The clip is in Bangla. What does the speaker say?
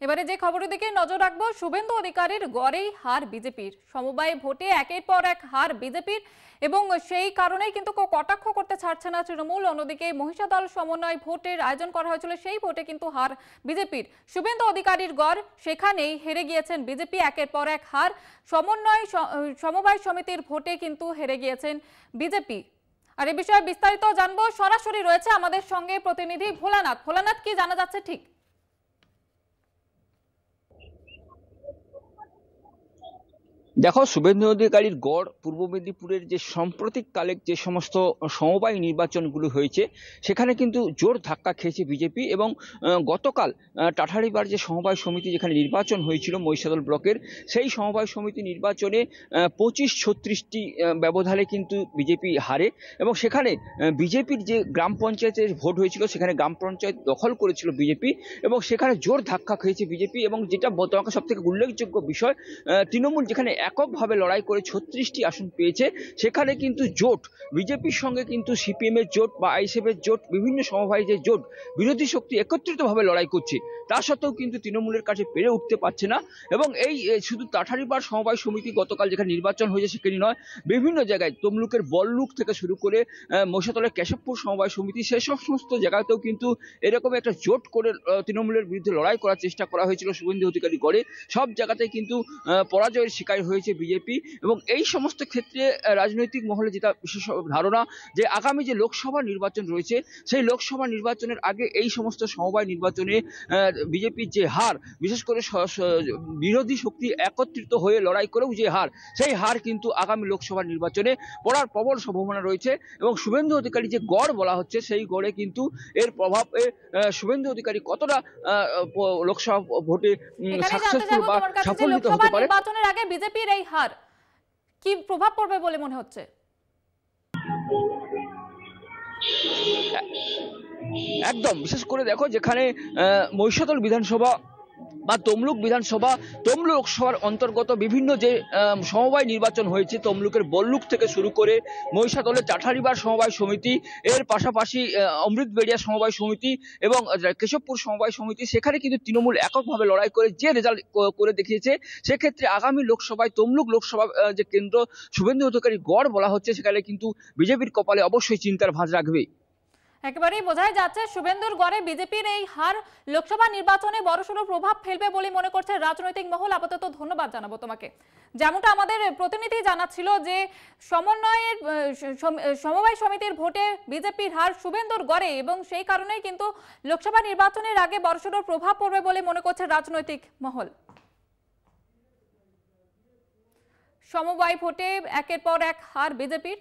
এবারে যে খবরের দিকে নজর রাখবো, শুভেন্দু অধিকারীর গড়েই হার বিজেপির। সমবায় ভোটে একের পর এক হার বিজেপির এবং সেই কারণেই কিন্তু কটাক্ষ করতে ছাড়ছে না তৃণমূল। অন্যদিকে মহিষাদল সমন্বয় ভোটের আয়োজন করা হয়েছিল, সেই ভোটে কিন্তু হার বিজেপির। শুভেন্দু অধিকারীর গড়, সেখানেই হেরে গিয়েছেন বিজেপি। একের পর এক হার। সমবায় সমিতির ভোটে কিন্তু হেরে গিয়েছেন বিজেপি। আর এ বিষয়ে বিস্তারিত জানবো, সরাসরি রয়েছে আমাদের সঙ্গে প্রতিনিধি ভোলানাথ। ভোলানাথ, কি জানা যাচ্ছে ঠিক? দেখো, শুভেন্দু অধিকারীর গড় পূর্ব মেদিনীপুরের যে সাম্প্রতিককালে যে সমস্ত সমবায় নির্বাচনগুলো হয়েছে সেখানে কিন্তু জোর ধাক্কা খেয়েছে বিজেপি। এবং গতকাল টাঠারিবার যে সমবায় সমিতি যেখানে নির্বাচন হয়েছিল মহিষাদল ব্লকের, সেই সমবায় সমিতি নির্বাচনে 25-36টি ব্যবধানে কিন্তু বিজেপি হারে। এবং সেখানে বিজেপির যে গ্রাম পঞ্চায়েতের ভোট হয়েছিল সেখানে গ্রাম পঞ্চায়েত দখল করেছিল বিজেপি এবং সেখানে জোর ধাক্কা খেয়েছে বিজেপি। এবং যেটা তোমাকে সব থেকে উল্লেখযোগ্য বিষয়, তৃণমূল যেখানে এককভাবে লড়াই করে 36টি আসন পেয়েছে, সেখানে কিন্তু জোট বিজেপির সঙ্গে কিন্তু সিপিএম এর জোট বা আইএসএফ এর জোট, বিভিন্ন সমবায় যে জোট, বিরোধী শক্তি একত্রিতভাবে লড়াই করছে, তা সত্ত্বেও কিন্তু তৃণমূলের কাছে পেরে উঠতে পারছে না। এবং এই শুধু টাঠারিবার সমবায় সমিতি গতকাল যেখানে নির্বাচন হয়েছে সেখানে নয়, বিভিন্ন জায়গায় তমলুকের বল্লুক থেকে শুরু করে মহিষাদলের কেশবপুর সমবায় সমিতি, সেসব সমস্ত জায়গাতেও কিন্তু এরকম একটা জোট করে তৃণমূলের বিরুদ্ধে লড়াই করার চেষ্টা করা হয়েছিল শুভেন্দু অধিকারী গড়ে। সব জায়গাতে কিন্তু পরাজয়ের শিকার হয়েছে বিজেপি। এবং এই সমস্ত ক্ষেত্রে রাজনৈতিক মহলে যেটা বিশেষ ধারণা, যে আগামী যে লোকসভা নির্বাচন রয়েছে সেই লোকসভা নির্বাচনের আগে এই সমস্ত সমবায় নির্বাচনে বিজেপির যে হার, বিশেষ করে বিরোধী শক্তি একত্রিত হয়ে লড়াই করেও যে হার, সেই হার কিন্তু আগামী লোকসভা নির্বাচনে পড়ার প্রবল সম্ভাবনা রয়েছে। এবং শুভেন্দু অধিকারী যে গড় বলা হচ্ছে, সেই গড়ে কিন্তু এর প্রভাবে শুভেন্দু অধিকারী কতটা লোকসভা ভোটে সাকসেসফুল বা সাফল্যিত হতে পারে। নির্বাচনের আগে বিজেপির এই হার কি প্রভাব পড়বে বলে মনে হচ্ছে? একদম, বিশেষ করে দেখো, যেখানে মহিষাদল বিধানসভা বা তমলুক বিধানসভা, তমলুক লোকসভার অন্তর্গত বিভিন্ন যে সমবায় নির্বাচন হয়েছে, তমলুকের বল্লুক থেকে শুরু করে মহিষাদলের টাঠারিবার সমবায় সমিতি, এর পাশাপাশি অমৃতবেড়িয়া সমবায় সমিতি এবং কেশবপুর সমবায় সমিতি, সেখানে কিন্তু তৃণমূল এককভাবে লড়াই করে যে রেজাল্ট করে দেখিয়েছে, সেক্ষেত্রে আগামী লোকসভায় তমলুক লোকসভা যে কেন্দ্র শুভেন্দু অধিকারী গড় বলা হচ্ছে, সেখানে কিন্তু বিজেপির কপালে অবশ্যই চিন্তার ভাঁজ রাখবে। একেবারেই বোঝাই যাচ্ছে শুভেন্দুর গড়ে বিজেপির এই হার লোকসভা নির্বাচনে বড়সড় প্রভাব ফেলবে বলে মনে করছে রাজনৈতিক মহল। আপাতত ধন্যবাদ জানাবো তোমাকে। যেমনটা আমাদের প্রতিনিধি জানাচ্ছিল যে সমবায় সমিতির ভোটে বিজেপির হার শুভেন্দুর গড়ে এবং সেই কারণেই কিন্তু লোকসভা নির্বাচনের আগে বড়সড় প্রভাব পড়বে বলে মনে করছে রাজনৈতিক মহল। সমবায় ভোটে একের পর এক হার বিজেপির।